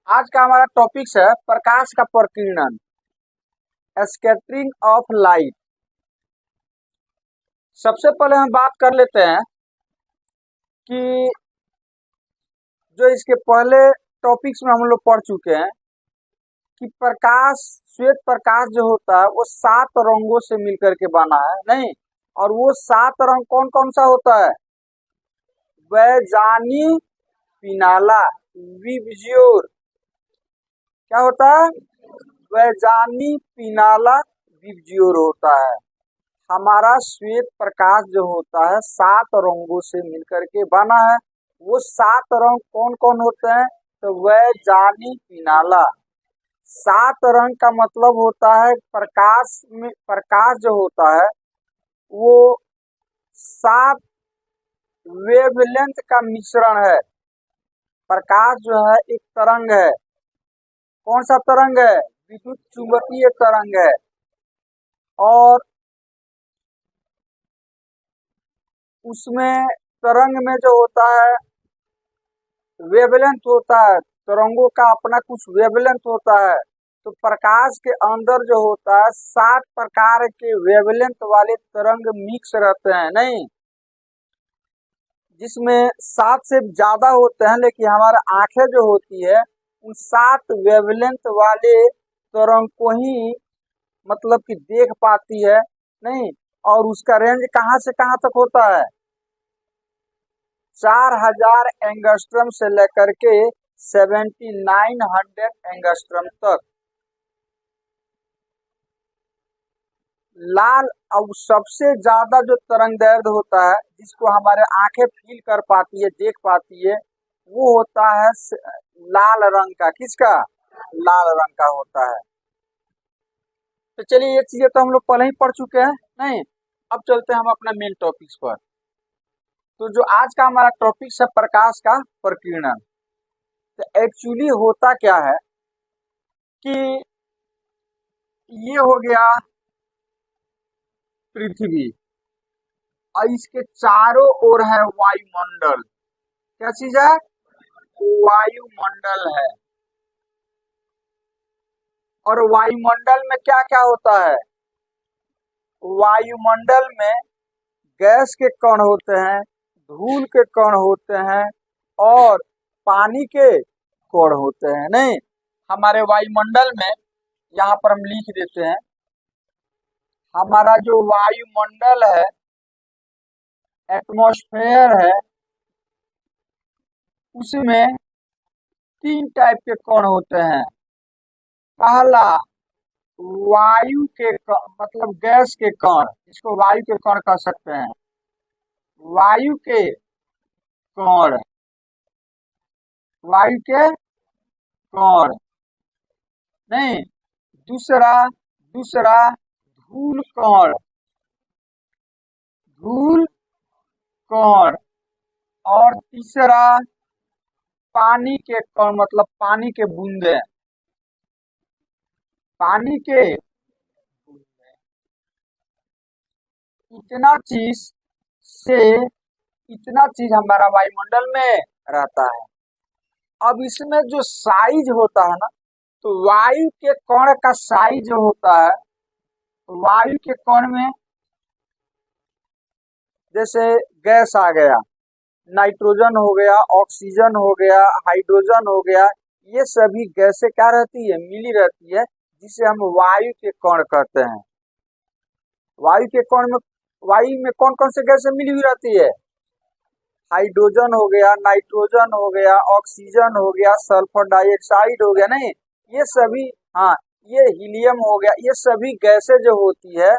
आज का हमारा टॉपिक्स है प्रकाश का प्रकीर्णन, स्कैटरिंग ऑफ लाइट। सबसे पहले हम बात कर लेते हैं कि जो इसके पहले टॉपिक्स में हम लोग पढ़ चुके हैं कि प्रकाश, श्वेत प्रकाश जो होता है वो 7 रंगों से मिलकर के बना है, नहीं? और वो 7 रंग कौन कौन सा होता है? वैजानी, पिनाला, विबज्योर। क्या होता है? वैजानी, पिनाला, विबज्योर होता है। हमारा श्वेत प्रकाश जो होता है 7 रंगों से मिलकर के बना है। वो 7 रंग कौन कौन होते हैं? तो वैजानी, पिनाला। 7 रंग का मतलब होता है प्रकाश में, प्रकाश जो होता है वो 7 वेवलेंथ का मिश्रण है। प्रकाश जो है एक तरंग है। कौन सा तरंग है? विद्युत चुंबकीय तरंग है। और उसमें तरंग में जो होता है वेवलेंथ होता है, तरंगों का अपना कुछ वेवलेंथ होता है। तो प्रकाश के अंदर जो होता है 7 प्रकार के वेवलेंथ वाले तरंग मिक्स रहते हैं, नहीं? जिसमें 7 से ज्यादा होते हैं, लेकिन हमारी आंखें जो होती है उन 7 वेवलेंथ वाले तरंग को ही मतलब कि देख पाती है, नहीं? और उसका रेंज कहाँ से कहाँ तक होता है? 4000 एंगस्ट्रम से लेकर के 7900 एंगस्ट्रम तक। लाल, अब सबसे ज्यादा जो तरंग दैर्ध्य होता है जिसको हमारे आंखें फील कर पाती है, देख पाती है, वो होता है लाल रंग का। किसका? लाल रंग का होता है। तो चलिए, ये चीजें तो हम लोग पहले ही पढ़ चुके हैं, नहीं? अब चलते हैं हम अपना मेन टॉपिक्स पर। तो जो आज का हमारा टॉपिक है प्रकाश का प्रकीर्णन। तो एक्चुअली होता क्या है कि ये हो गया पृथ्वी और इसके चारों ओर है वायुमंडल। क्या चीज है? वायुमंडल है। और वायुमंडल में क्या क्या होता है? वायुमंडल में गैस के कण होते हैं, धूल के कण होते हैं और पानी के कण होते हैं, नहीं? हमारे वायुमंडल में, यहाँ पर हम लिख देते हैं, हमारा जो वायुमंडल है, एटमॉस्फेयर है, उसमें 3 टाइप के कण होते हैं। पहला, वायु के कण, मतलब गैस के कण, इसको वायु के कण कह सकते हैं। वायु के कण, वायु के कण, नहीं? दूसरा दूसरा धूल कण, धूल कण। और तीसरा पानी के कण, मतलब पानी के बूंदे, पानी के बूंदे। इतना चीज से इतना चीज हमारा वायुमंडल में रहता है। अब इसमें जो साइज होता है ना, तो वायु के कण का साइज जो होता है, वायु के कण में जैसे गैस आ गया, नाइट्रोजन हो गया, ऑक्सीजन हो गया, हाइड्रोजन हो गया, ये सभी गैसें क्या रहती है? मिली रहती है, जिसे हम वायु के कण कहते हैं। वायु के कण में, वायु में कौन कौन से गैसें मिली हुई रहती है? हाइड्रोजन हो गया, नाइट्रोजन हो गया, ऑक्सीजन हो गया, सल्फर डाइऑक्साइड हो गया, नहीं? ये सभी, हाँ, ये हीलियम हो गया, ये सभी गैसें जो होती है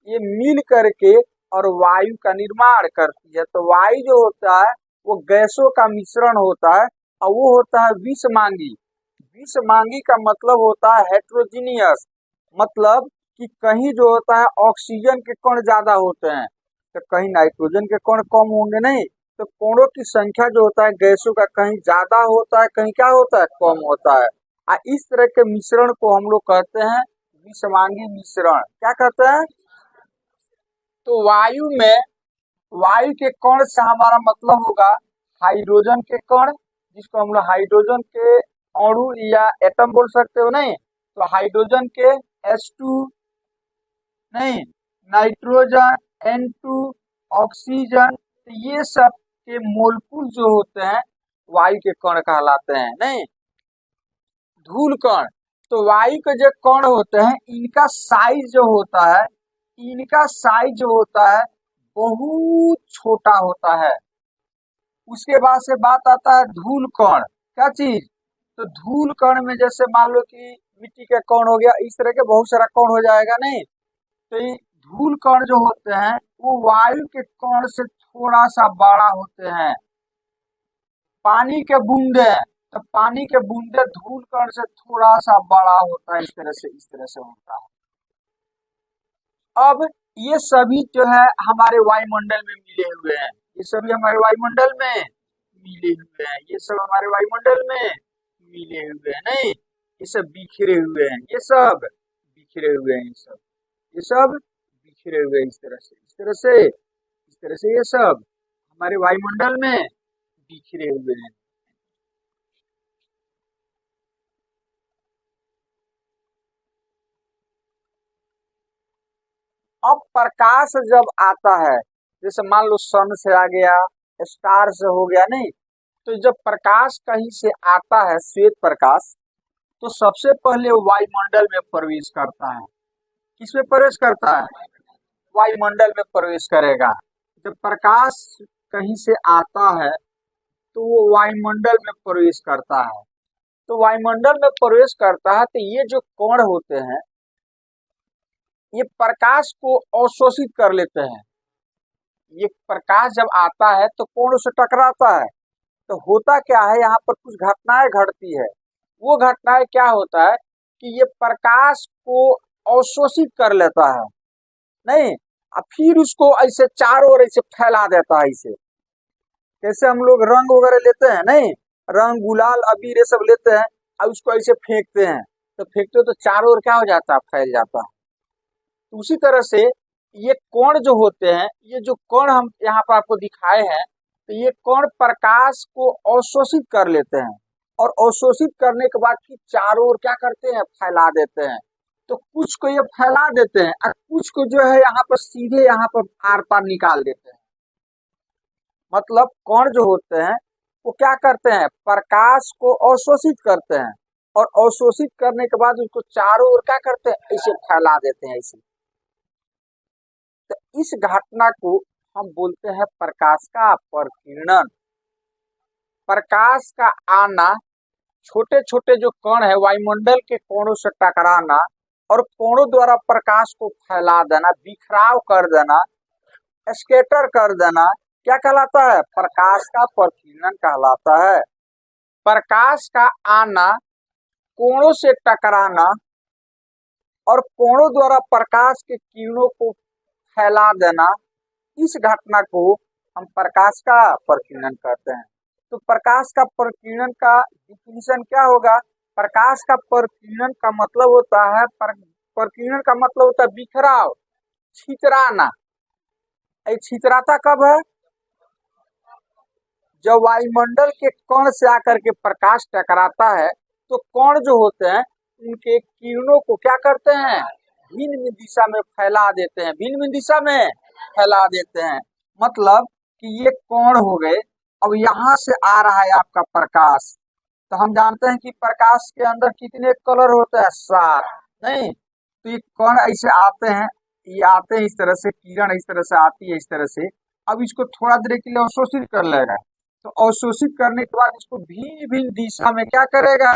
ये मिल करके और वायु का निर्माण करती है। तो वायु जो होता है वो गैसों का मिश्रण होता है और वो होता है विषमांगी। विषमांगी का मतलब होता है हेट्रोजीनियस, मतलब कि कहीं जो होता है ऑक्सीजन के कण ज्यादा होते हैं तो कहीं नाइट्रोजन के कण कम होंगे, नहीं? तो कणों की संख्या जो होता है गैसों का कहीं ज्यादा होता है, कहीं क्या होता है? कम होता है। इस तरह के मिश्रण को हम लोग कहते हैं विषमांगी मिश्रण। क्या कहते हैं? तो वायु में, वायु के कण से हमारा मतलब होगा हाइड्रोजन के कण, जिसको हम लोग हाइड्रोजन के अणु या एटम बोल सकते हो, नहीं तो हाइड्रोजन के H2, नहीं नाइट्रोजन N2, ऑक्सीजन, तो ये सब के मोलकुल जो होते हैं वायु के कण कहलाते हैं। नहीं धूल कण, तो वायु के जो कण होते हैं इनका साइज जो होता है, इनका साइज जो होता है बहुत छोटा होता है। उसके बाद से बात आता है धूल कण, क्या चीज, तो धूल कण में जैसे मान लो कि मिट्टी के कण हो गया, इस तरह के बहुत सारा कण हो जाएगा। नहीं तो ये धूल कण जो होते हैं वो वायु के कण से थोड़ा सा बड़ा होते हैं। पानी के बूंदे, तो पानी के बूंदे धूल कण से थोड़ा सा बड़ा होता है, इस तरह से होता है। अब ये सभी जो है हमारे वायुमंडल में मिले हुए हैं, ये सभी हमारे वायुमंडल में मिले हुए हैं, ये सब हमारे वायुमंडल में मिले हुए हैं। नहीं ये सब बिखरे हुए हैं, ये सब बिखरे हुए हैं, ये सब बिखरे हुए हैं, इस तरह से इस तरह से इस तरह से ये सब हमारे वायुमंडल में बिखरे हुए हैं। अब प्रकाश जब आता है, जैसे मान लो सन से आ गया, स्टार से हो गया, नहीं तो जब प्रकाश कहीं से आता है, श्वेत प्रकाश, तो सबसे पहले वो वायुमंडल में प्रवेश करता है। किसमें प्रवेश करता है? वायुमंडल में प्रवेश करेगा। जब प्रकाश कहीं से आता है तो वो वायुमंडल में प्रवेश करता है। तो वायुमंडल में प्रवेश करता है तो ये जो कण होते हैं ये प्रकाश को अवशोषित कर लेते हैं। ये प्रकाश जब आता है तो कणों से टकराता है, तो होता क्या है, यहाँ पर कुछ घटनाएं घटती है। वो घटनाएं क्या होता है कि ये प्रकाश को अवशोषित कर लेता है, नहीं और फिर उसको ऐसे चारों ओर ऐसे फैला देता है। इसे जैसे हम लोग रंग वगैरह लेते हैं, नहीं रंग गुलाल अबीर ये सब लेते हैं और उसको ऐसे फेंकते हैं, तो फेंकते तो चारों ओर क्या हो जाता है, फैल जाता है। तो उसी तरह से ये कण जो होते हैं, ये जो कण हम यहाँ पर आपको दिखाए हैं, तो ये कण प्रकाश को अवशोषित कर लेते हैं और अवशोषित करने के बाद फिर चारों ओर क्या करते हैं, फैला देते हैं। तो कुछ को ये फैला देते हैं और कुछ को जो है यहाँ पर सीधे यहाँ पर आर पार निकाल देते हैं। मतलब कण जो होते हैं वो क्या करते हैं, प्रकाश को अवशोषित करते हैं और अवशोषित करने के बाद उसको चारों ओर क्या करते हैं, ऐसे फैला देते हैं ऐसे। तो इस घटना को हम बोलते हैं प्रकाश का प्रकीर्णन। प्रकाश का आना, छोटे छोटे जो कण है वायुमंडल के कणों से टकराना और कणों द्वारा प्रकाश को फैला देना, बिखराव कर देना, स्कैटर कर देना, क्या कहलाता है, प्रकाश का प्रकीर्णन कहलाता है। प्रकाश का आना, कोणों से टकराना और कोणों द्वारा प्रकाश के किरणों को फैला देना, इस घटना को हम प्रकाश का प्रकीर्णन कहते हैं। तो प्रकाश का प्रकीर्णन का डिफिनीशन क्या होगा? प्रकाश का प्रकीर्णन का मतलब होता है, प्रकीर्णन का मतलब होता है बिखराव, छितराना। छितराता कब है? जब वायुमंडल के कण से आकर के प्रकाश टकराता है तो कण जो होते हैं उनके किरणों को क्या करते हैं, भिन्न भिन्न दिशा में फैला देते हैं, भिन्न भिन्न दिशा में फैला देते हैं। मतलब कि ये कण हो गए, अब यहाँ से आ रहा है आपका प्रकाश, तो हम जानते हैं कि प्रकाश के अंदर कितने कलर होते हैं, 7, नहीं तो ये कण ऐसे आते हैं, ये आते हैं इस तरह से, किरण इस तरह से आती है इस तरह से। अब इसको थोड़ा देर के लिए अवशोषित कर लेगा, तो अवशोषित करने के बाद इसको भिन्न भिन्न दिशा में क्या करेगा,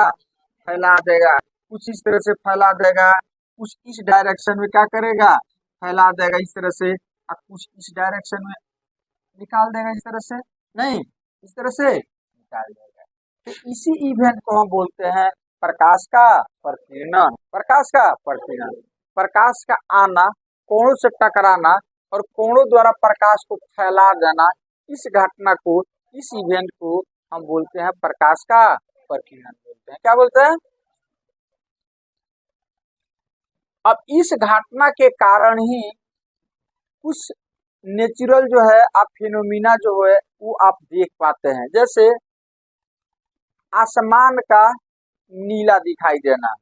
फैला देगा। कुछ इस तरह से फैला देगा, कुछ इस डायरेक्शन में क्या करेगा, फैला देगा इस तरह से, और कुछ इस डायरेक्शन में निकाल देगा इस तरह से, नहीं इस तरह से निकाल देगा। तो इसी इवेंट को हम बोलते हैं प्रकाश का प्रकीर्णन। प्रकाश का प्रकीर्णन, प्रकाश का आना, कोणों से टकराना और कोणों द्वारा प्रकाश को फैला देना, इस घटना को, इस इवेंट को हम बोलते हैं प्रकाश का प्रकीर्णन बोलते हैं। क्या बोलते हैं? अब इस घटना के कारण ही कुछ नेचुरल जो है आप फिनोमिना जो है वो आप देख पाते हैं। जैसे आसमान का नीला दिखाई देना,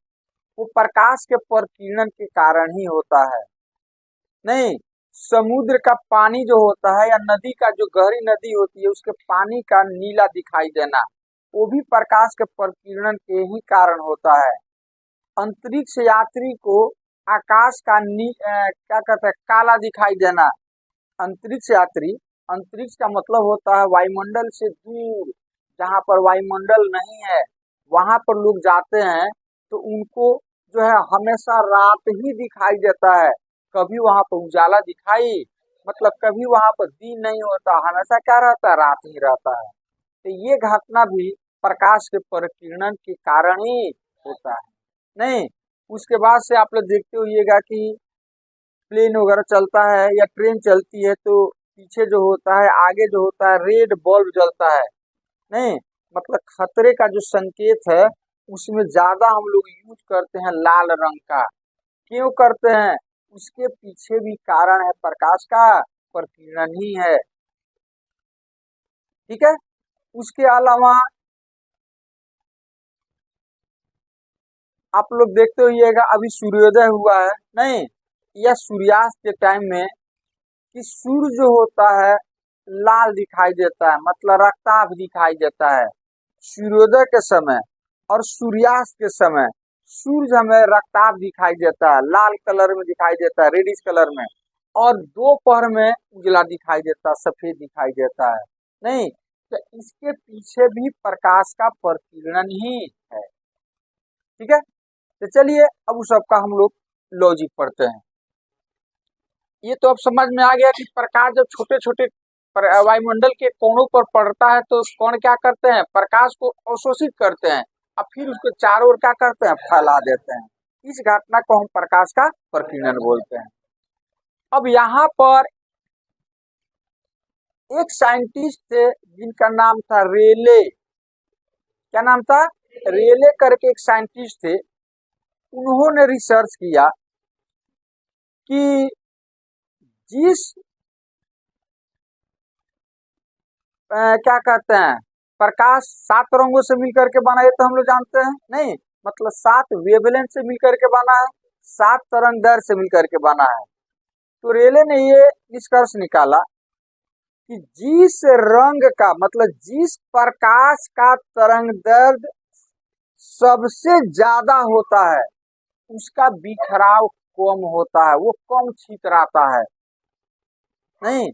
वो प्रकाश के प्रकीर्णन के कारण ही होता है। नहीं, समुद्र का पानी जो होता है या नदी का जो गहरी नदी होती है उसके पानी का नीला दिखाई देना, वो भी प्रकाश के प्रकीर्णन के ही कारण होता है। अंतरिक्ष यात्री को आकाश का क्या कहते हैं, काला दिखाई देना। अंतरिक्ष यात्री, अंतरिक्ष का मतलब होता है वायुमंडल से दूर, जहाँ पर वायुमंडल नहीं है वहां पर लोग जाते हैं तो उनको जो है हमेशा रात ही दिखाई देता है, कभी वहां पर उजाला दिखाई मतलब कभी वहां पर दिन नहीं होता, हमेशा क्या रहता है, रात ही रहता है। तो ये घटना भी प्रकाश के प्रकीर्णन के कारण ही होता है। नहीं, उसके बाद से आप लोग देखते होइएगा कि प्लेन वगैरह चलता है या ट्रेन चलती है तो पीछे जो होता है, आगे जो होता है, रेड बल्ब जलता है। नहीं, मतलब खतरे का जो संकेत है उसमें ज्यादा हम लोग यूज करते हैं लाल रंग का। क्यों करते हैं, उसके पीछे भी कारण है प्रकाश का प्रकीर्णन ही है। ठीक है, उसके अलावा आप लोग देखते होइएगा अभी सूर्योदय हुआ है, नहीं, या सूर्यास्त के टाइम में कि सूर्य जो होता है लाल दिखाई देता है, मतलब रक्ताभ दिखाई देता है सूर्योदय के समय, और सूर्यास्त के समय सूर्य हमें रक्ताभ दिखाई देता है, लाल कलर में दिखाई देता है, रेडिश कलर में, और दोपहर में उजला दिखाई देता है, सफेद दिखाई देता है। नहीं, तो इसके पीछे भी प्रकाश का प्रकीर्णन ही है। ठीक है, तो चलिए अब उस सबका हम लोग लॉजिक पढ़ते हैं। ये तो अब समझ में आ गया कि प्रकाश जब छोटे छोटे वायुमंडल के कोणों पर पड़ता है तो कौन क्या करते हैं, प्रकाश को अवशोषित करते हैं और फिर उसको चारों ओर क्या करते हैं, फैला देते हैं। इस घटना को हम प्रकाश का प्रकीर्णन बोलते हैं। अब यहाँ पर एक साइंटिस्ट थे जिनका नाम था रेले। क्या नाम था, रेले करके एक साइंटिस्ट थे। उन्होंने रिसर्च किया कि जिस क्या कहते हैं, प्रकाश 7 रंगों से मिलकर के बना है तो हम लोग जानते हैं, नहीं, मतलब 7 वेवलेंथ से मिलकर के बना है, 7 तरंग दैर्ध्य से मिलकर के बना है। तो रेले ने ये निष्कर्ष निकाला कि जिस रंग का मतलब जिस प्रकाश का तरंग दैर्ध्य सबसे ज्यादा होता है उसका बिखराव कम होता है, वो कम छितराता है। नहीं,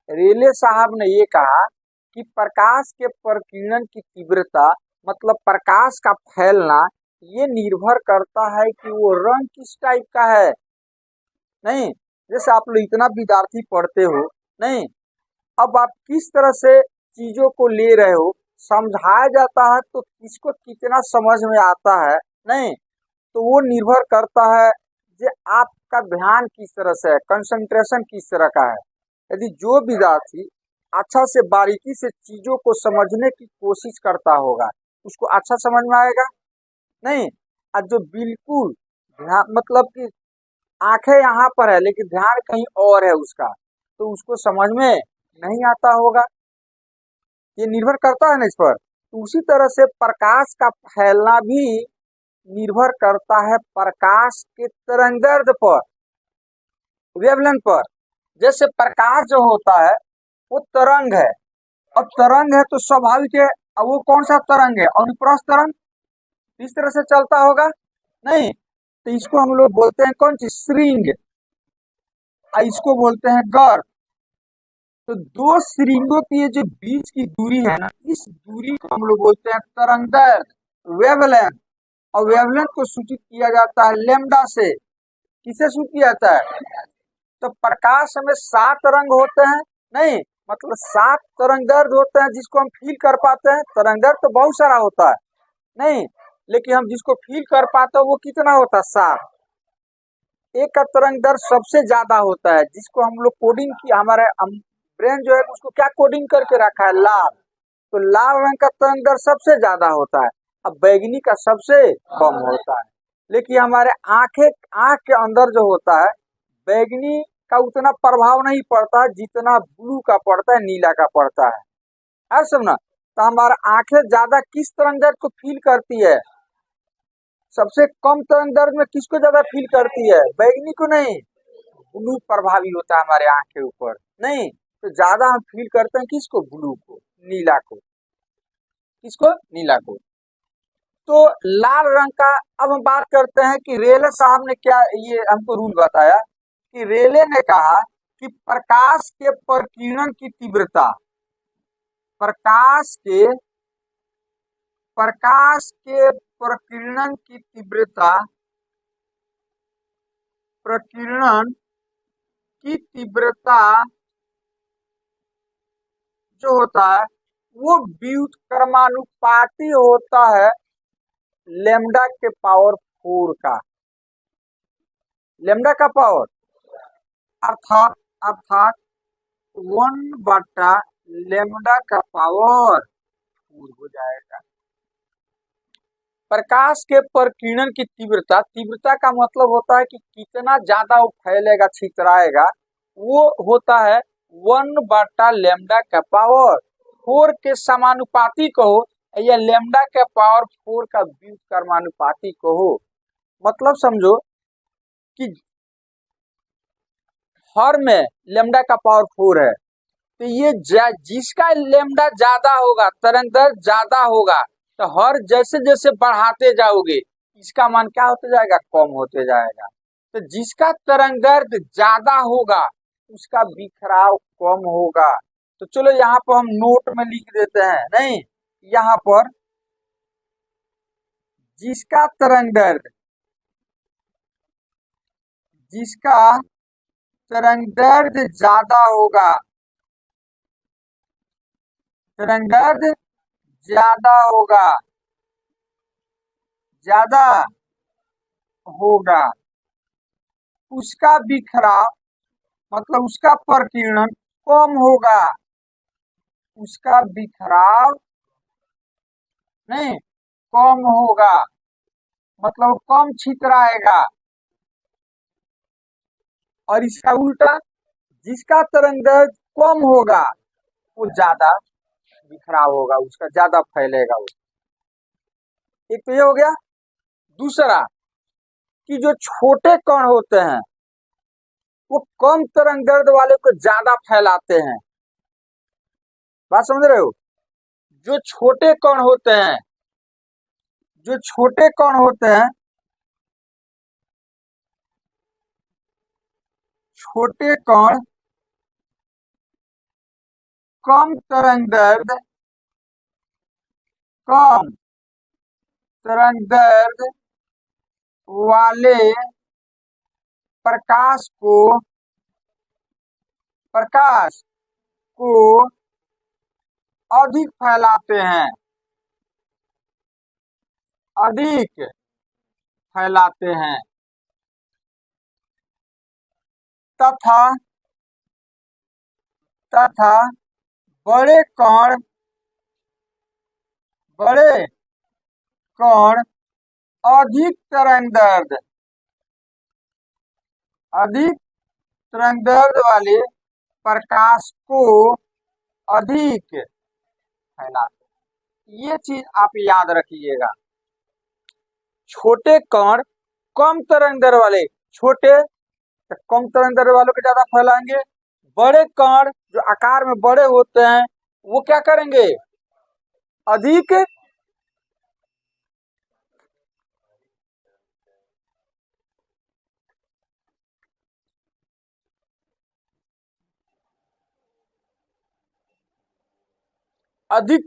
रेले साहब ने ये कहा कि प्रकाश के प्रकीर्णन की तीव्रता मतलब प्रकाश का फैलना ये निर्भर करता है कि वो रंग किस टाइप का है। नहीं, जैसे आप लोग इतना विद्यार्थी पढ़ते हो, नहीं, अब आप किस तरह से चीजों को ले रहे हो, समझाया जाता है तो किसको कितना समझ में आता है, नहीं, तो वो निर्भर करता है कि आपका ध्यान किस तरह से है, कंसंट्रेशन किस तरह का है। यदि जो विद्यार्थी अच्छा से बारीकी से चीजों को समझने की कोशिश करता होगा उसको अच्छा समझ में आएगा। नहीं, और जो बिल्कुल ध्यान मतलब कि आंखें यहाँ पर है लेकिन ध्यान कहीं और है उसका, तो उसको समझ में नहीं आता होगा। ये निर्भर करता है ना इस पर। तो उसी तरह से प्रकाश का फैलना भी निर्भर करता है प्रकाश के तरंगदैर्ध्य पर, वेवलेंथ पर। जैसे प्रकाश जो होता है वो तरंग है, अब तरंग है तो स्वाभाविक है, अब वो कौन सा तरंग है, अनुप्रस्थ तरंग, इस तरह से चलता होगा। नहीं, तो इसको हम लोग बोलते हैं कौन सी, श्रृंग, इसको बोलते हैं गर्त। तो दो श्रृंगों की ये जो बीच की दूरी है ना, इस दूरी को हम लोग बोलते हैं तरंगदैर्ध्य, वेवलेंथ। और वेवलेंथ को सूचित किया जाता है लेमडा से। किसे सूचित किया जाता है, तो प्रकाश में 7 रंग होते हैं, नहीं, मतलब 7 तरंगदैर्ध्य होते हैं जिसको हम फील कर पाते हैं। तरंगदैर्ध्य तो बहुत सारा होता है, नहीं, लेकिन हम जिसको फील कर पाते हैं वो कितना होता है, 7। एक का तरंगदैर्ध्य सबसे ज्यादा होता है जिसको हम लोग कोडिंग की, हमारे ब्रेन जो है उसको क्या कोडिंग करके रखा है, लाल। तो लाल रंग का तरंगदैर्ध्य सबसे ज्यादा होता है, अब बैगनी का सबसे कम होता है। लेकिन हमारे आंख के अंदर जो होता है बैगनी का उतना प्रभाव नहीं पड़ता जितना ब्लू का पड़ता है, नीला का पड़ता है। ऐसा ना, तो हमारा आंखें ज्यादा किस तरंगदैर्ध्य को फील करती है, सबसे कम तरंग दैर्ध्य में किसको ज्यादा फील करती है? बैंगनी को नहीं, ब्लू प्रभावी होता है हमारे आंख के ऊपर, नहीं तो ज्यादा हम फील करते हैं किसको? ब्लू को, नीला को। किसको? नीला को। तो लाल रंग का अब हम बात करते हैं कि रेले साहब ने क्या ये हमको रूल बताया कि रेले ने कहा कि प्रकाश के प्रकीर्णन की तीव्रता जो होता है वो व्युत्क्रमानुपाती होता है लेमडा के पावर 4 का। लेमडा का पावर अर्थात अर्थात 1 लेमडा का पावर 4 हो जाएगा। प्रकाश के प्रकीर्णन की तीव्रता का मतलब होता है कि कितना ज्यादा वो फैलेगा, छितराएगा, वो होता है 1/लेमडा का पावर 4 के समानुपाती कहो या लेमडा के पावर 4 का व्युत्क्रमानुपाती कहो। मतलब समझो कि हर में लेमडा का पावर 4 है, तो ये जिसका लेमडा ज्यादा होगा, तरंग दैर्ध्य ज्यादा होगा, तो हर जैसे जैसे बढ़ाते जाओगे इसका मान क्या होते जाएगा? कम होते जाएगा। तो जिसका तरंग दैर्ध्य ज्यादा होगा उसका बिखराव कम होगा। तो चलो यहाँ पर हम नोट में लिख देते हैं, नहीं यहाँ पर जिसका तरंग दैर्ध्य ज्यादा होगा, तरंग दैर्ध्य ज्यादा होगा उसका बिखराव मतलब उसका प्रकीर्णन कम होगा, उसका बिखराव नहीं कम होगा, मतलब कम छितराएगा। और इसका उल्टा जिसका तरंग दैर्ध्य कम होगा वो ज्यादा बिखराव होगा, उसका ज्यादा फैलेगा वो। एक तो ये हो गया। दूसरा कि जो छोटे कण होते हैं वो कम तरंग दैर्ध्य वाले को ज्यादा फैलाते हैं। बात समझ रहे हो? जो छोटे कण होते हैं छोटे कण कम तरंग दैर्ध्य वाले प्रकाश को अधिक फैलाते हैं तथा बड़े कण अधिक तरंग दैर्ध्य वाले प्रकाश को अधिक फैलाते हैं। ये चीज आप याद रखिएगा। छोटे कण कम तरंग दैर्ध्य वाले, छोटे तो कम तरंग दैर्ध्य वालों को ज्यादा फैलाएंगे। बड़े कण जो आकार में बड़े होते हैं वो क्या करेंगे? अधिक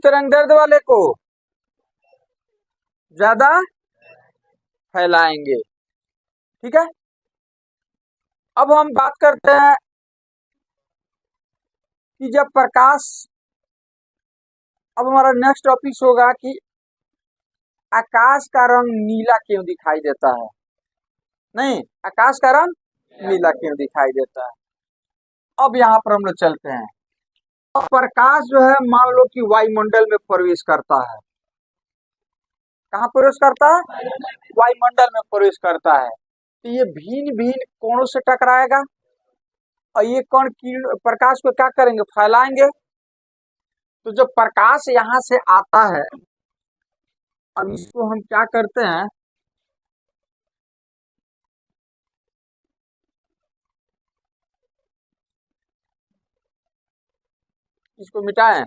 तरंग दैर्ध्य वाले को ज्यादा फैलाएंगे। ठीक है। अब हम बात करते हैं कि जब प्रकाश, अब हमारा नेक्स्ट टॉपिक होगा कि आकाश का रंग नीला क्यों दिखाई देता है। नहीं, आकाश का रंग नीला क्यों दिखाई देता है। अब यहाँ पर हम लोग चलते हैं। अब प्रकाश जो है मान लो कि वायुमंडल में प्रवेश करता है। कहाँ प्रवेश करता है? वायुमंडल में प्रवेश करता है। तो ये भिन्न भिन्न कोणों से टकराएगा और ये कण प्रकाश को क्या करेंगे? फैलाएंगे। तो जब प्रकाश यहाँ से आता है, अब इसको हम क्या करते हैं इसको मिटाएं।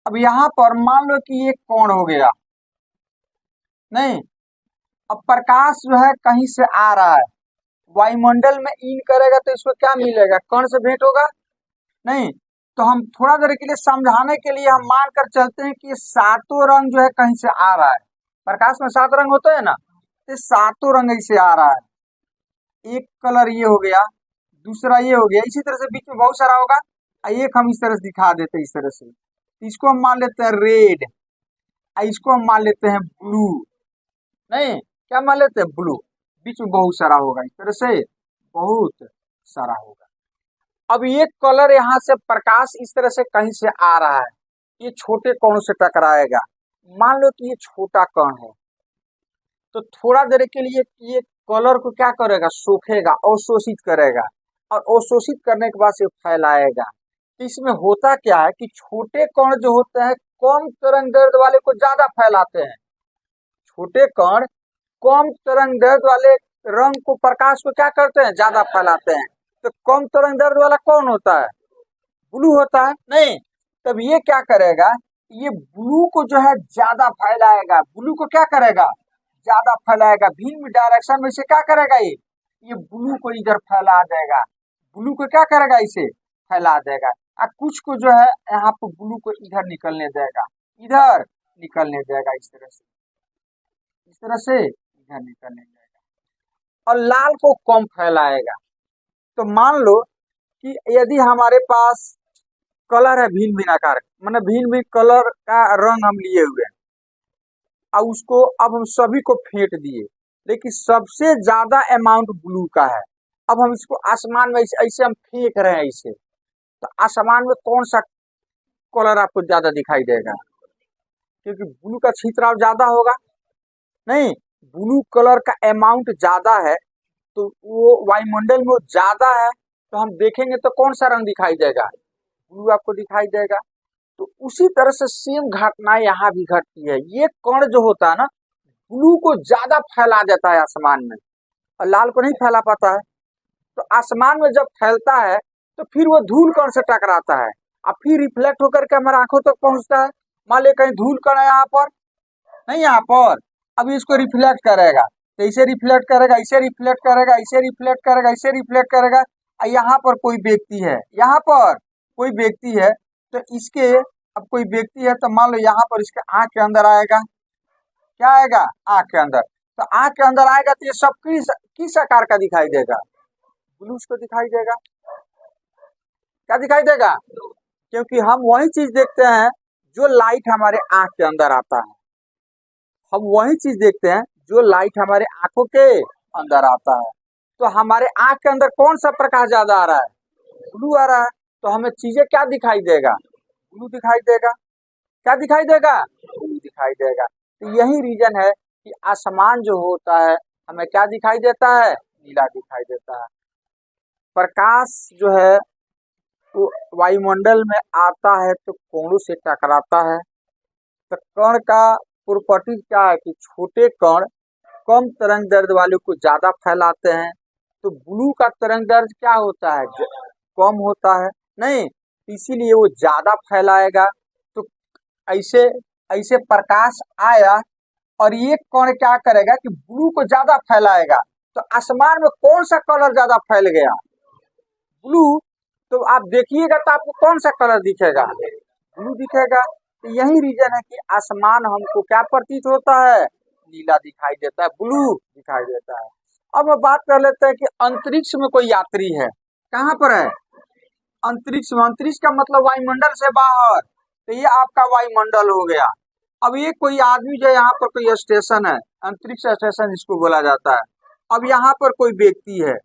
अब यहाँ पर मान लो कि ये कोण हो गया, नहीं, अब प्रकाश जो है कहीं से आ रहा है, वायुमंडल में इन करेगा तो इसको क्या मिलेगा, कण से भेंट होगा, नहीं। तो हम थोड़ा देर के लिए समझाने के लिए हम मान कर चलते हैं कि ये सातों रंग जो है कहीं से आ रहा है। प्रकाश में 7 रंग होते हैं ना, तो सातों रंग ऐसे आ रहा है। एक कलर ये हो गया, दूसरा ये हो गया, इसी तरह से बीच में बहुत सारा होगा। एक हम इस तरह से दिखा देते हैं, इस तरह से इसको हम मान लेते हैं रेड, इसको हम मान लेते हैं ब्लू, नहीं, क्या मान लेते हैं, ब्लू। बीच में बहुत सारा होगा, इस तरह से बहुत सारा होगा। अब ये कलर यहाँ से प्रकाश इस तरह से कहीं से आ रहा है, ये छोटे कणों से टकराएगा। मान लो कि ये छोटा कण है, तो थोड़ा देर के लिए ये कलर को क्या करेगा, सोखेगा, अवशोषित करेगा, और अवशोषित करने के बाद से फैलाएगा। तो इसमें होता क्या है कि छोटे कण जो होते हैं कम तरंग दैर्ध्य वाले को ज्यादा फैलाते हैं। छोटे कण कम तरंग दैर्ध्य वाले रंग को, प्रकाश को क्या करते हैं, ज्यादा फैलाते हैं। तो कम तरंग दैर्ध्य वाला कौन होता है, ब्लू होता है, नहीं। तब ये क्या करेगा, ये ब्लू को जो है ज्यादा फैलाएगा, ब्लू को क्या करेगा, ज्यादा फैलाएगा, भिन्न डायरेक्शन में से क्या करेगा, ये ब्लू को इधर फैला देगा, ब्लू को क्या करेगा, इसे फैला देगा। और कुछ को जो है यहाँ पर ब्लू को इधर निकलने देगा, इधर निकलने देगा, इस तरह से, इस तरह से इधर निकलने देगा, और लाल को कम फैलाएगा। तो मान लो कि यदि हमारे पास कलर है भिन्न भिन्न आकार, मतलब भिन्न भिन्न कलर का रंग हम लिए हुए हैं, और उसको अब हम सभी को फेंट दिए, लेकिन सबसे ज्यादा अमाउंट ब्लू का है। अब हम इसको आसमान में ऐसे हम फेंक रहे हैं इसे, तो आसमान में कौन सा कलर आपको ज्यादा दिखाई देगा, क्योंकि ब्लू का छितराव ज्यादा होगा, नहीं, ब्लू कलर का अमाउंट ज्यादा है, तो वो वायुमंडल में ज्यादा है, तो हम देखेंगे तो कौन सा रंग दिखाई देगा, ब्लू आपको दिखाई देगा। तो उसी तरह से सेम घटना यहाँ भी घटती है। ये कण जो होता है ना, ब्लू को ज्यादा फैला देता है आसमान में, और लाल को नहीं फैला पाता है। तो आसमान में जब फैलता है तो फिर वो धूल कण से टकराता है, और फिर रिफ्लेक्ट होकर के हमारे आंखों तक पहुंचता है। मान ली कहीं धूल कण है यहाँ पर, नहीं, यहाँ पर, अब इसको रिफ्लेक्ट करेगा, तो इसे रिफ्लेक्ट करेगा, इसे रिफ्लेक्ट करेगा, इसे रिफ्लेक्ट करेगा, इसे रिफ्लेक्ट करेगा। यहाँ पर कोई व्यक्ति है, यहाँ पर कोई व्यक्ति है, तो इसके, अब कोई व्यक्ति है तो मान लो यहाँ पर इसके आंख के अंदर आएगा, क्या आएगा, आंख के अंदर। तो आंख के अंदर आएगा तो ये सब किस आकार का दिखाई देगा, ब्लू को दिखाई देगा। क्या दिखाई देगा, क्योंकि हम वही चीज देखते हैं जो लाइट हमारे आंख के अंदर आता है, हम वही चीज देखते हैं जो लाइट हमारे आंखों के अंदर आता है। तो हमारे आंख के अंदर कौन सा प्रकाश ज्यादा आ रहा है, ब्लू आ रहा है, तो हमें चीजें क्या दिखाई देगा, ब्लू दिखाई देगा। क्या दिखाई देगा, ब्लू दिखाई देगा। तो यही रीजन है कि आसमान जो होता है हमें क्या दिखाई देता है, नीला दिखाई देता है। प्रकाश जो है वो वायुमंडल में आता है तो कोणों से टकराता है। तो कण का प्रॉपर्टी क्या है कि छोटे कण कम तरंग दैर्ध्य वाले को ज्यादा फैलाते हैं। तो ब्लू का तरंग दैर्ध्य क्या होता है, कम होता है, नहीं, इसीलिए वो ज्यादा फैलाएगा। तो ऐसे ऐसे प्रकाश आया और ये कण क्या करेगा कि ब्लू को ज्यादा फैलाएगा। तो आसमान में कौन सा कलर ज्यादा फैल गया, ब्लू। तो आप देखिएगा तो आपको कौन सा कलर दिखेगा, ब्लू दिखेगा। तो यही रीजन है कि आसमान हमको क्या प्रतीत होता है, नीला दिखाई देता है, ब्लू दिखाई देता है। अब हम बात कर लेते हैं कि अंतरिक्ष में कोई यात्री है, कहाँ पर है, अंतरिक्ष में। अंतरिक्ष का मतलब वायुमंडल से बाहर, तो ये आपका वायुमंडल हो गया। अब ये कोई आदमी जो यहाँ पर कोई स्टेशन है, अंतरिक्ष स्टेशन जिसको बोला जाता है। अब यहाँ पर कोई व्यक्ति है,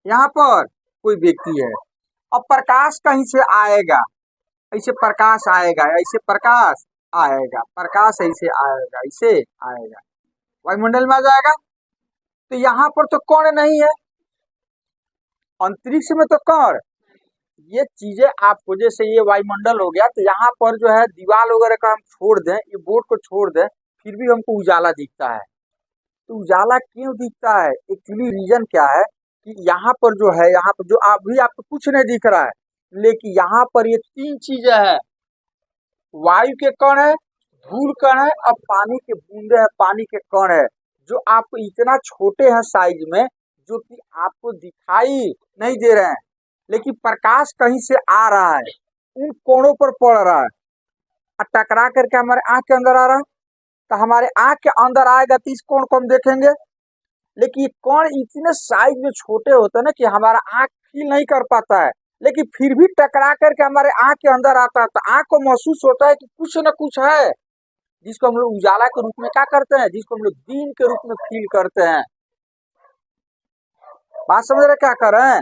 यहाँ पर कोई व्यक्ति है। अब प्रकाश कहीं से आएगा, ऐसे प्रकाश आएगा, ऐसे प्रकाश आएगा, प्रकाश ऐसे आएगा, ऐसे आएगा, वायुमंडल में आ जाएगा। तो यहाँ पर तो कण नहीं है, अंतरिक्ष में तो कण। ये चीजें आपको, जैसे ये वायुमंडल हो गया, तो यहाँ पर जो है दीवार वगैरह का हम छोड़ दें, ये बोर्ड को छोड़ दें, फिर भी हमको उजाला दिखता है। तो उजाला क्यों दिखता है? एक्चुअली रीजन क्या है कि यहाँ पर जो है, यहाँ पर जो अभी आपको कुछ नहीं दिख रहा है, लेकिन यहाँ पर ये तीन चीजें हैं, वायु के कण है, धूल कण है, और पानी के बूंदे है, पानी के कण है, जो आपको इतना छोटे हैं साइज में, जो कि आपको दिखाई नहीं दे रहे हैं, लेकिन प्रकाश कहीं से आ रहा है, उन कोणों पर पड़ रहा है और टकरा करके हमारे आंख के अंदर आ रहा है। तो हमारे आंख के अंदर आएगा तो इस कोण को हम देखेंगे, लेकिन ये कोण इतने साइज में छोटे होते हैं ना कि हमारा आंख फील नहीं कर पाता है, लेकिन फिर भी टकरा करके हमारे आंख के अंदर आता है, तो आंख को महसूस होता है कि कुछ न कुछ है, जिसको हम लोग उजाला के रूप में क्या करते हैं, जिसको हम लोग दिन के रूप में फील करते हैं। बात समझ रहे क्या कर रहे हैं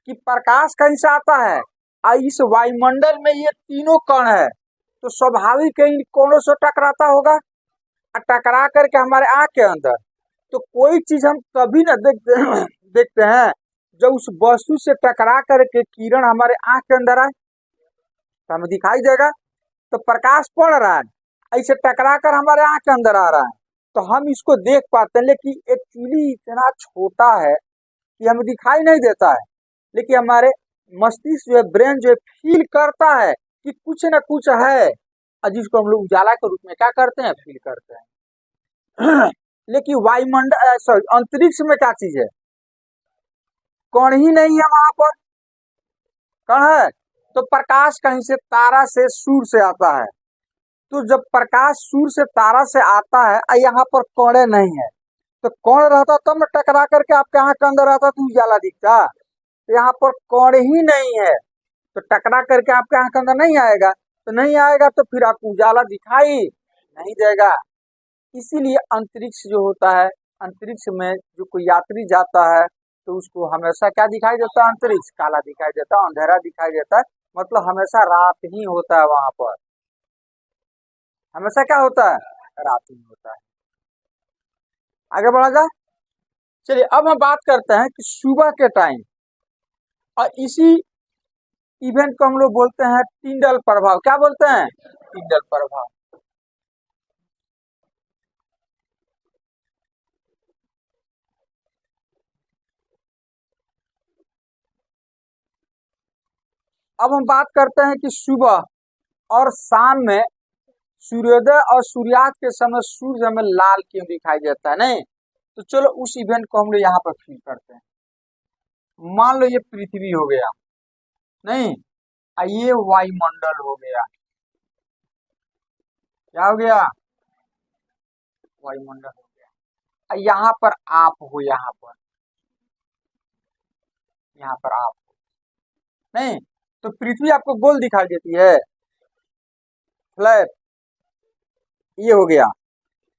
कि प्रकाश कहीं से आता है और इस वायुमंडल में ये तीनों कण है, तो स्वाभाविक है इन कोणों से टकराता होगा और टकरा करके हमारे आंख के अंदर। तो कोई चीज हम तभी न देखते हैं जब उस वस्तु से टकरा करके किरण हमारे आंख के अंदर आए, तो हमें दिखाई देगा। तो प्रकाश पड़ रहा है, ऐसे टकरा कर हमारे आंख के अंदर आ रहा है, तो हम इसको देख पाते हैं, लेकिन एक्चुअली इतना छोटा है कि हमें दिखाई नहीं देता है, लेकिन हमारे मस्तिष्क जो है, ब्रेन जो है, फील करता है कि कुछ न कुछ है, और जिसको हम लोग उजाला के रूप में क्या करते हैं, फील करते हैं। लेकिन वायुमंडल, सॉरी, अंतरिक्ष में क्या चीज है, कण ही नहीं है वहां पर। कण है तो प्रकाश कहीं से, तारा से, सूर्य से आता है। तो जब प्रकाश सूर्य से, तारा से आता है और यहाँ पर कण नहीं है, तो कण रहता तब न टकरा करके आपके आंख के अंदर आता तो उजाला दिखता। तो यहाँ पर कण ही नहीं है, तो टकरा करके आपके आंख के अंदर नहीं आएगा, तो नहीं आएगा तो फिर आपको उजाला दिखाई नहीं देगा। इसीलिए अंतरिक्ष जो होता है, अंतरिक्ष में जो कोई यात्री जाता है तो उसको हमेशा क्या दिखाई देता है, अंतरिक्ष काला दिखाई देता है, अंधेरा दिखाई देता है, मतलब हमेशा रात ही होता है वहां पर, हमेशा क्या होता है, रात ही होता है। आगे बढ़ा जाए, चलिए अब हम बात करते हैं कि सुबह के टाइम, और इसी इवेंट को हम लोग बोलते हैं टिंडल प्रभाव। क्या बोलते हैं, टिंडल प्रभाव। अब हम बात करते हैं कि सुबह और शाम में, सूर्योदय और सूर्यास्त के समय सूर्य हमें लाल क्यों दिखाई देता है, नहीं? तो चलो उस इवेंट को हम लोग यहाँ पर फील करते हैं। मान लो ये पृथ्वी हो गया, नहीं, ये वायुमंडल हो गया, क्या हो गया, वायुमंडल हो गया, यहाँ पर आप हो, यहाँ पर आप हो, नहीं? तो पृथ्वी आपको गोल दिखाई देती है, फ्लैट, ये हो गया।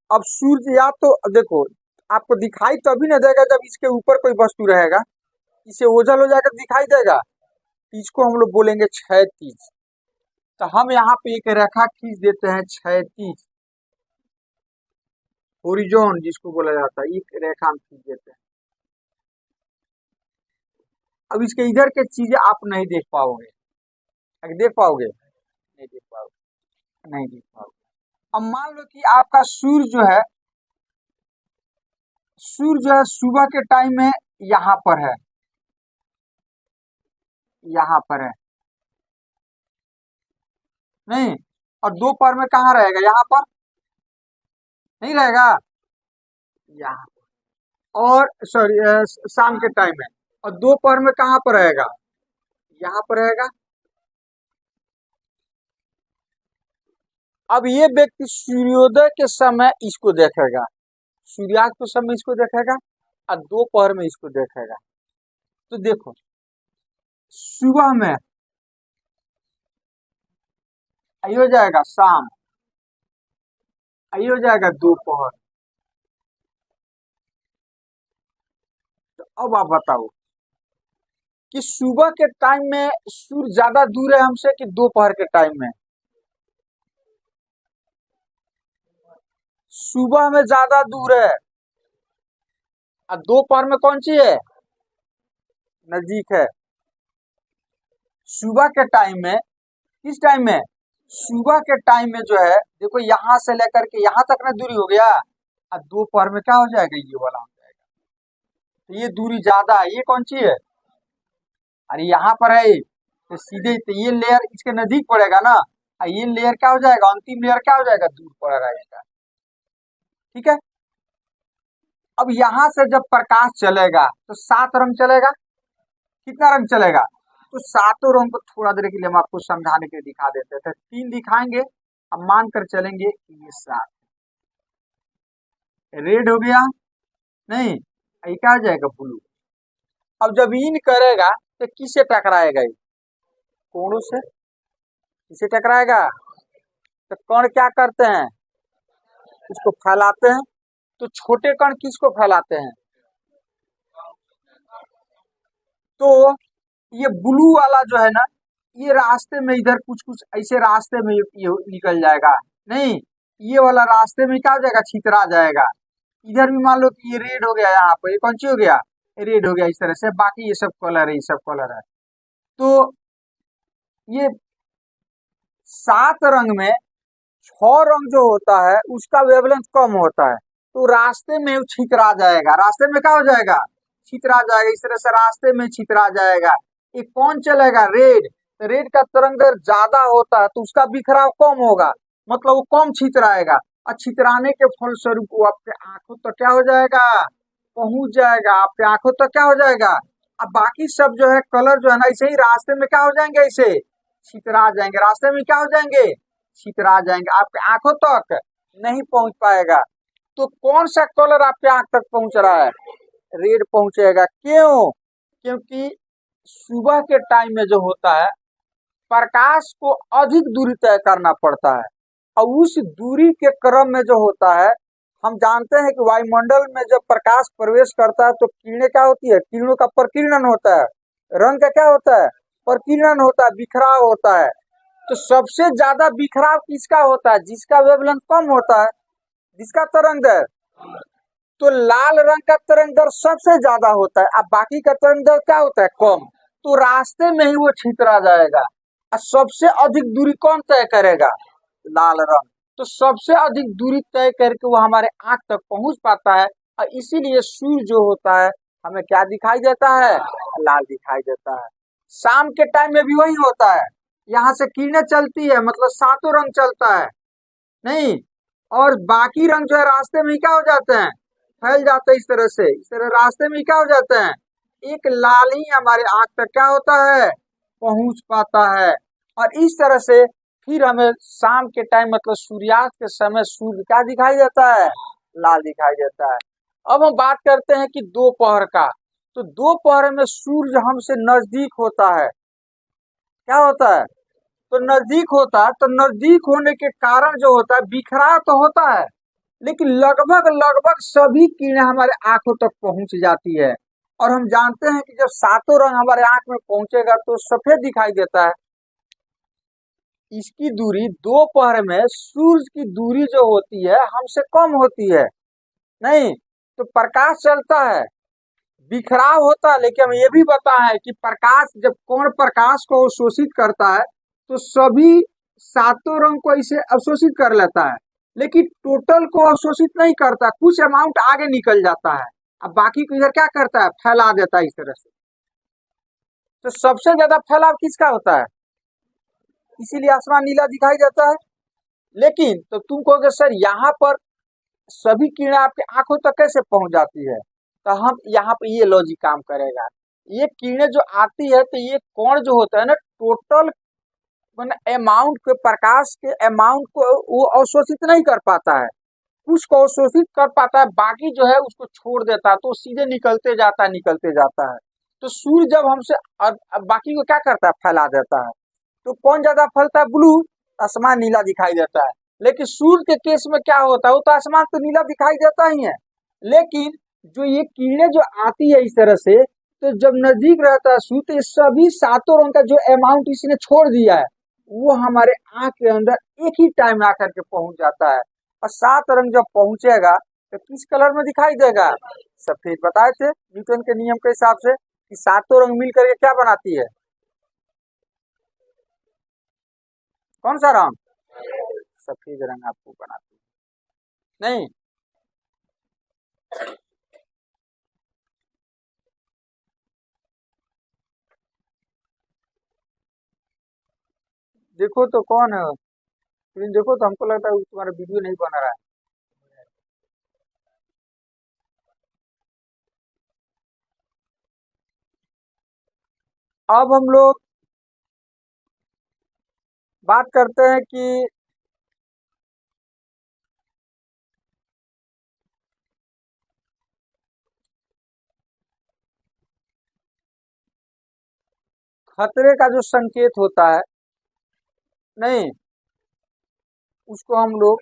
अब सूर्य, या तो देखो, आपको दिखाई तभी न देगा जब इसके ऊपर कोई वस्तु रहेगा, इसे ओझल हो जाकर दिखाई देगा। इसको हम लोग बोलेंगे क्षैतिज। तो हम यहाँ पे एक रेखा खींच देते हैं, क्षैतिज, होरिजोन जिसको बोला जाता है, एक रेखा हम खींच देते हैं। अब इसके इधर के चीजें आप नहीं देख पाओगे, अगर देख पाओगे, नहीं देख पाओगे, नहीं देख पाओगे। अब मान लो कि आपका सूर्य जो है, सूर्य जो है सुबह के टाइम में यहाँ पर है, यहाँ पर है, नहीं? और दोपहर में कहाँ रहेगा, यहाँ पर नहीं रहेगा, यहाँ, और सॉरी शाम के टाइम में, और दोपहर में कहाँ पर रहेगा, यहाँ पर रहेगा। अब ये व्यक्ति सूर्योदय के समय इसको देखेगा, सूर्यास्त के समय इसको देखेगा, और दोपहर में इसको देखेगा। तो देखो, सुबह में ये हो जाएगा शाम, ये हो जाएगा दोपहर। तो अब आप बताओ कि सुबह के टाइम में सूर्य ज्यादा दूर है हमसे कि दोपहर के टाइम में? सुबह में ज्यादा दूर है और दोपहर में कौन सी है, नजदीक है। सुबह के टाइम में, किस टाइम में, सुबह के टाइम में जो है देखो यहां से लेकर के यहां तक ना दूरी हो गया, और दोपहर में क्या हो जाएगा, ये वाला हो जाएगा। तो ये दूरी ज्यादा है, ये कौन सी है, अरे यहाँ पर है तो सीधे तो ये लेयर इसके नजदीक पड़ेगा ना, और ये लेयर क्या हो जाएगा, अंतिम लेयर क्या हो जाएगा, दूर पड़ेगा इसका। ठीक है। अब यहां से जब प्रकाश चलेगा तो 7 रंग चलेगा, कितना रंग चलेगा, तो सातों रंग को थोड़ा देर के लिए हम आपको समझाने के लिए दिखा देते थे, 3 दिखाएंगे, हम मान कर चलेंगे कि ये 7। रेड हो गया, नहीं ये क्या हो जाएगा, ब्लू। अब जब इन करेगा तो किससे टकराएगा, ये कोणों से, किससे टकराएगा, तो कण क्या करते हैं, इसको फैलाते हैं। तो छोटे कण किसको फैलाते हैं, तो ये ब्लू वाला जो है ना, ये रास्ते में इधर कुछ कुछ ऐसे रास्ते में ये निकल जाएगा, नहीं ये वाला रास्ते में क्या हो जाएगा, छितरा जाएगा। इधर भी मान लो कि ये रेड हो गया, यहाँ पर ये कौन सी हो गया, रेड हो गया, इस तरह से बाकी ये सब कलर है, ये सब कलर है। तो ये 7 रंग में 6 रंग जो होता है उसका वेवलेंथ कम होता है, तो रास्ते में छितरा जाएगा, रास्ते में क्या हो जाएगा, छितरा जाएगा, इस तरह से रास्ते में छितरा जाएगा। ये कौन चलेगा, रेड। रेड का तरंग दैर्घ्य ज्यादा होता है तो उसका बिखराव कम होगा, मतलब वो कम छितराएगा, और छितराने के फलस्वरूप वो आपके आंखों तक क्या हो जाएगा, पहुंच जाएगा, आपके आंखों तक क्या हो जाएगा। अब बाकी सब जो है कलर जो है ना, ऐसे ही रास्ते में क्या हो जाएंगे, ऐसे छितरा जाएंगे, रास्ते में क्या हो जाएंगे, छितरा जाएंगे, आपके आंखों तक नहीं पहुंच पाएगा। तो कौन सा कलर आपके आंख तक पहुंच रहा है, रेड पहुंचेगा। क्यों, क्योंकि सुबह के टाइम में जो होता है प्रकाश को अधिक दूरी तय करना पड़ता है, और उस दूरी के क्रम में जो होता है, हम जानते हैं कि वायुमंडल में जब प्रकाश प्रवेश करता है तो किरणें क्या होती है, किरणों का प्रकीर्णन होता है, रंग का क्या होता है, प्रकीर्णन होता है, बिखराव होता है। तो सबसे ज्यादा बिखराव किसका होता है, जिसका वेवलेंथ कम होता है, जिसका तरंग दैर्घ्य, तो लाल रंग का तरंग दैर्घ्य सबसे ज्यादा होता है, अब बाकी का तरंग दैर्घ्य क्या होता है, कम। तो रास्ते में ही वो छितरा जाएगा, और सबसे अधिक दूरी कौन तय करेगा, लाल रंग। तो सबसे अधिक दूरी तय करके वो हमारे आंख तक पहुंच पाता है, और इसीलिए सूर्य जो होता है हमें क्या दिखाई देता है, लाल दिखाई देता है। शाम के टाइम में भी वही होता है, यहाँ से किरणें चलती है, मतलब सातों रंग चलता है, नहीं, और बाकी रंग जो है रास्ते में ही क्या हो जाते हैं, फैल जाते हैं, इस तरह से, इस तरह रास्ते में क्या हो जाते हैं, एक लाल ही हमारे आंख तक क्या होता है, पहुंच पाता है। और इस तरह से फिर हमें शाम के टाइम मतलब सूर्यास्त के समय सूर्य क्या दिखाई देता है, लाल दिखाई देता है। अब हम बात करते हैं कि दोपहर का, तो दोपहर में सूर्य हमसे नजदीक होता है, क्या होता है, तो नजदीक होता है, तो नजदीक होने के कारण जो होता है बिखराव तो होता है, लेकिन लगभग लगभग सभी किरणें हमारे आंखों तक पहुंच जाती है। और हम जानते हैं कि जब सातों रंग हमारे आंख में पहुंचेगा तो सफेद दिखाई देता है। इसकी दूरी दोपहर में सूर्य की दूरी जो होती है हमसे कम होती है, नहीं, तो प्रकाश चलता है, बिखराव होता है, लेकिन हम ये भी पता है कि प्रकाश जब कौन प्रकाश को अवशोषित करता है तो सभी सातों रंग को इसे अवशोषित कर लेता है, लेकिन टोटल को अवशोषित नहीं करता, कुछ अमाउंट आगे निकल जाता है, अब बाकी को इधर क्या करता है, फैला देता है इस तरह से। तो सबसे ज्यादा फैलाव किसका होता है, इसीलिए आसमान नीला दिखाई देता है। लेकिन तो तुम कहोगे सर यहाँ पर सभी किरणें आपके आंखों तक कैसे पहुंच जाती है, तो हम यहाँ पे ये लॉजिक काम करेगा। ये किरणें जो आती है तो ये कोण जो होता है ना, टोटल अमाउंट के प्रकाश के अमाउंट को वो अवशोषित नहीं कर पाता है, कुछ को अवशोषित कर पाता है, बाकी जो है उसको छोड़ देता है, तो सीधे निकलते जाता है, निकलते जाता है। तो सूर्य जब हमसे बाकी को क्या करता है, फैला देता है। तो कौन ज्यादा फैलता है, ब्लू, आसमान नीला दिखाई देता है। लेकिन सूर्य के केस में क्या होता है, वो तो आसमान तो नीला दिखाई देता ही है, लेकिन जो ये किरणें जो आती है इस तरह से, तो जब नजदीक रहता है सूर्य तो ये सभी सातों रंग का जो अमाउंट इसने छोड़ दिया है वो हमारे आंख के अंदर एक ही टाइम आकर के पहुंच जाता है। और सात रंग जब पहुंचेगा तो किस कलर में दिखाई देगा? सफेद। बताए थे न्यूटन के नियम के हिसाब से कि सातों रंग मिल करके क्या बनाती है? कौन सा रंग? सफेद रंग आपको बनाती है। नहीं, देखो तो कौन है, स्क्रीन देखो तो हमको लगता है तुम्हारा वीडियो नहीं बना रहा है। अब हम लोग बात करते हैं कि खतरे का जो संकेत होता है, नहीं, उसको हम लोग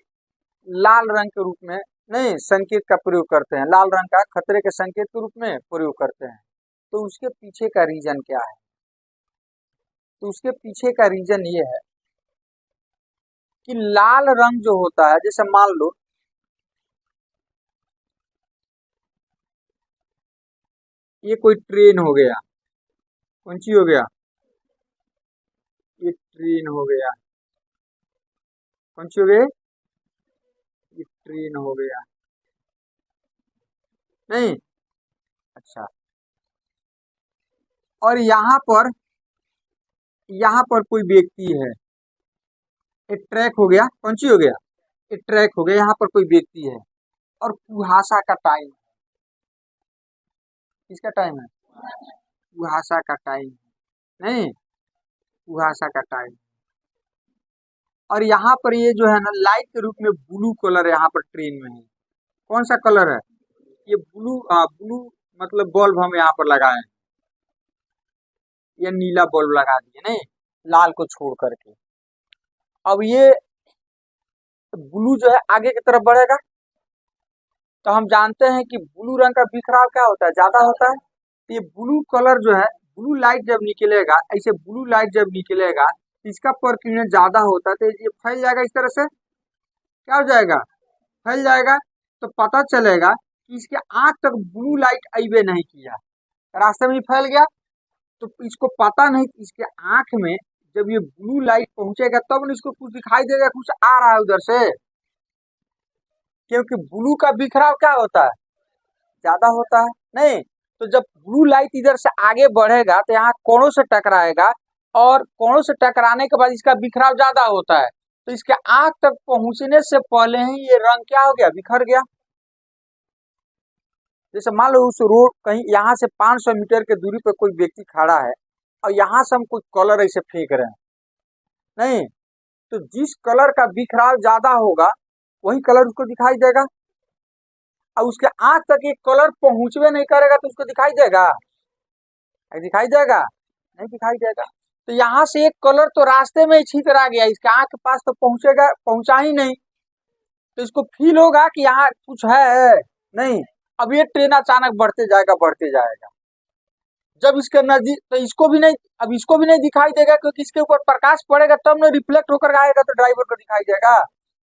लाल रंग के रूप में, नहीं, संकेत का प्रयोग करते हैं। लाल रंग का खतरे के संकेत के रूप में प्रयोग करते हैं। तो उसके पीछे का रीजन क्या है? तो उसके पीछे का रीजन ये है कि लाल रंग जो होता है, जैसे मान लो ये कोई ट्रेन हो गया, कौन सी हो गया? ये ट्रेन हो गया, कौन सी हो गई? ये ट्रेन हो गया, नहीं, अच्छा। और यहाँ पर कोई व्यक्ति है, ये ट्रैक हो गया, कौन सी हो गया? ये ट्रैक हो गया, यहाँ पर कोई व्यक्ति है और कुहासा का टाइम, किसका टाइम है? कुहासा का टाइम, नहीं, कुहासा का टाइम। और यहाँ पर ये जो है ना लाइट के रूप में ब्लू कलर यहाँ पर ट्रेन में है। कौन सा कलर है? ये ब्लू, ब्लू मतलब बल्ब हम यहाँ पर लगाए हैं, ये नीला बल्ब लगा दिए, नहीं, लाल को छोड़ करके। अब ये ब्लू जो है आगे की तरफ बढ़ेगा, तो हम जानते हैं कि ब्लू रंग का बिखराव क्या होता है? ज्यादा होता है। तो ये ब्लू कलर जो है, ब्लू लाइट जब निकलेगा, ऐसे ब्लू लाइट जब निकलेगा इसका प्रकीर्णन ज्यादा होता है तो ये फैल जाएगा इस तरह से, क्या हो जाएगा? फैल जाएगा। तो पता चलेगा कि इसके आंख तक ब्लू लाइट अबे नहीं किया, रास्ते में ही फैल गया। तो इसको पता नहीं कि इसके आंख में जब ये ब्लू लाइट पहुंचेगा तब न इसको कुछ दिखाई देगा, कुछ आ रहा है उधर से, क्योंकि ब्लू का बिखराव क्या होता है? ज्यादा होता है, नहीं। तो जब ब्लू लाइट इधर से आगे बढ़ेगा तो यहाँ कोणों से टकराएगा, और कोणों से टकराने के बाद इसका बिखराव ज्यादा होता है, तो इसके आंख तक पहुंचने से पहले ही ये रंग क्या हो गया? बिखर गया। जैसे मान लो उस रोड कहीं यहाँ से 500 मीटर के दूरी पर कोई व्यक्ति खड़ा है और यहाँ से हम कुछ कलर ऐसे फेंक रहे हैं, नहीं, तो जिस कलर का बिखराव ज्यादा होगा वही कलर उसको दिखाई देगा। और उसके आंख तक ये कलर पहुंचवे नहीं करेगा तो उसको दिखाई देगा? दिखाई देगा? नहीं दिखाई देगा। तो यहाँ से एक कलर तो रास्ते में ही छितरा गया, इसके आंख के पास तो पहुंचेगा, पहुंचा ही नहीं, तो इसको फील होगा कि यहाँ कुछ है, नहीं। अब ये ट्रेन अचानक बढ़ते जाएगा, बढ़ते जाएगा, जब इसके नजदीक तो इसको भी नहीं, अब इसको भी नहीं दिखाई देगा क्योंकि इसके ऊपर प्रकाश पड़ेगा तब न रिफ्लेक्ट होकर आएगा तो ड्राइवर को दिखाई देगा।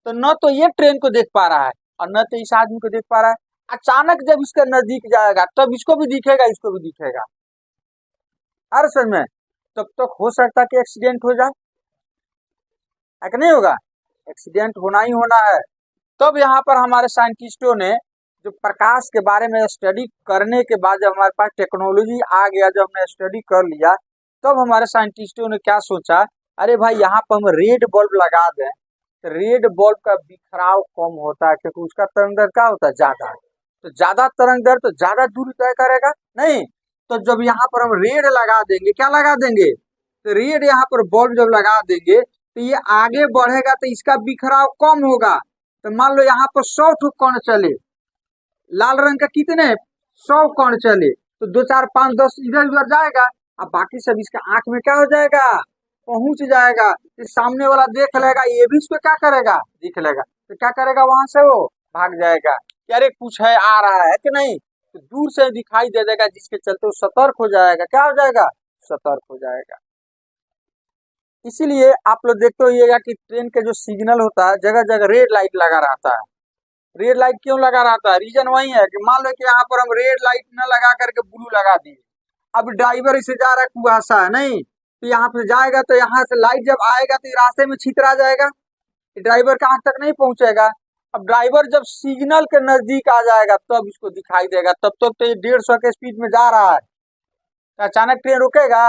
तो न तो ये ट्रेन को देख पा रहा है और न तो इस आदमी को देख पा रहा है। अचानक जब इसके नजदीक जाएगा तब इसको भी दिखेगा, इसको भी दिखेगा, हर समय। तब तक हो सकता है कि एक्सीडेंट हो जाए, है कि नहीं होगा? एक्सीडेंट होना ही होना है। तब यहाँ पर हमारे साइंटिस्टों ने जो प्रकाश के बारे में स्टडी करने के बाद जब हमारे पास टेक्नोलॉजी आ गया, जब हमने स्टडी कर लिया, तब हमारे साइंटिस्टों ने क्या सोचा, अरे भाई यहाँ पर हम रेड बल्ब लगा दें तो रेड बल्ब का बिखराव कम होता है, क्योंकि उसका तरंग दैर्ध्य क्या होता है? ज्यादा। तो ज्यादा तरंग दैर्ध्य तो ज्यादा दूरी तय करेगा, नहीं। तो जब यहाँ पर हम रेड लगा देंगे, क्या लगा देंगे? तो रेड यहाँ पर बल्ब जब लगा देंगे तो ये आगे बढ़ेगा तो इसका बिखराव कम होगा। तो मान लो यहाँ पर 100 ठो कण चले, लाल रंग का कितने? 100 कण चले, तो 2 4 5 10 इधर उधर जाएगा, अब बाकी सब इसका आंख में क्या हो जाएगा? पहुंच जाएगा, तो सामने वाला देख लेगा, ये भी उसको क्या करेगा, दिख लेगा, तो क्या करेगा, वहां से वो भाग जाएगा कि अरे कुछ है, आ रहा है कि नहीं, तो दूर से दिखाई दे देगा, जिसके चलते वो सतर्क हो जाएगा। क्या हो जाएगा, सतर्क हो जाएगा। इसीलिए आप लोग देखते होइएगा कि ट्रेन के जो सिग्नल होता है, जगह जगह रेड लाइट लगा रहता है। रेड लाइट क्यों लगा रहता है, रीजन वही है कि मान लो कि यहाँ पर हम रेड लाइट न लगा करके ब्लू लगा दिए, अब ड्राइवर इसे जा रहा है, कुहासा है नहीं, तो यहाँ पे जाएगा, तो यहाँ से लाइट जब आएगा तो रास्ते में छितरा जाएगा, ड्राइवर के आंख तक नहीं पहुंचेगा। अब ड्राइवर जब सिग्नल के नजदीक आ जाएगा तब इसको दिखाई देगा, तब तक तो ये 150 के स्पीड में जा रहा है, तो अचानक ट्रेन रुकेगा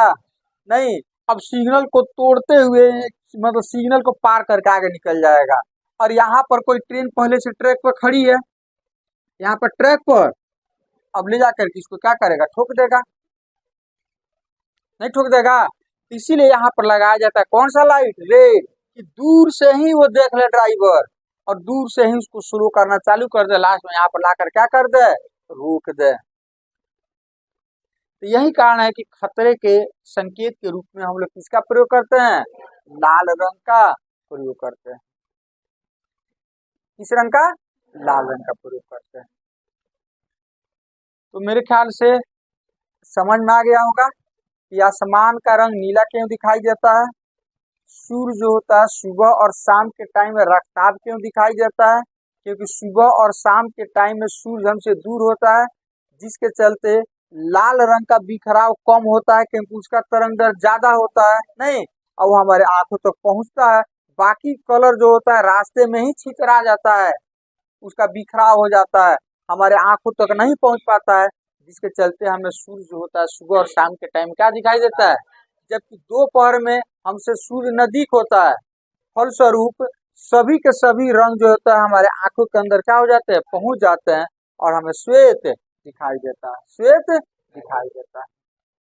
नहीं। अब सिग्नल को तोड़ते हुए, मतलब सिग्नल को पार करके आगे निकल जाएगा। और यहाँ पर कोई ट्रेन पहले से ट्रैक पर खड़ी है, यहाँ पर ट्रैक पर, अब ले जाकर के इसको क्या करेगा, ठोक देगा, नहीं ठोक देगा। इसीलिए यहाँ पर लगाया जाता है कौन सा लाइट, रेड, कि दूर से ही वो देख ले ड्राइवर, और दूर से ही उसको स्लो करना चालू कर दे, लास्ट में यहाँ पर लाकर क्या कर दे, रोक दे। तो यही कारण है कि खतरे के संकेत के रूप में हम लोग किसका प्रयोग करते हैं, लाल रंग का प्रयोग करते हैं। किस रंग का, लाल रंग का प्रयोग करते हैं। तो मेरे ख्याल से समझ में आ गया होगा कि आसमान का रंग नीला क्यों दिखाई देता है, सूर्य जो होता है सुबह और शाम के टाइम में रक्ताभ क्यों दिखाई देता है, क्योंकि सुबह और शाम के टाइम में सूर्य हमसे दूर होता है, जिसके चलते लाल रंग का बिखराव कम होता है, क्योंकि उसका तरंग दैर्घ्य ज्यादा होता है नहीं, और वो हमारे आंखों तक पहुंचता है। बाकी कलर जो होता है रास्ते में ही छितरा जाता है, उसका बिखराव हो जाता है, हमारे आंखों तक नहीं पहुंच पाता है, जिसके चलते हमें सूर्य जो होता है सुबह और शाम के टाइम क्या दिखाई देता है, जबकि दोपहर में हमसे सूर्य नजदीक होता है। फलस्वरूप सभी के सभी रंग जो होता है हमारे आंखों के अंदर क्या हो जाते हैं, पहुंच जाते हैं, और हमें श्वेत दिखाई देता है, श्वेत दिखाई देता है।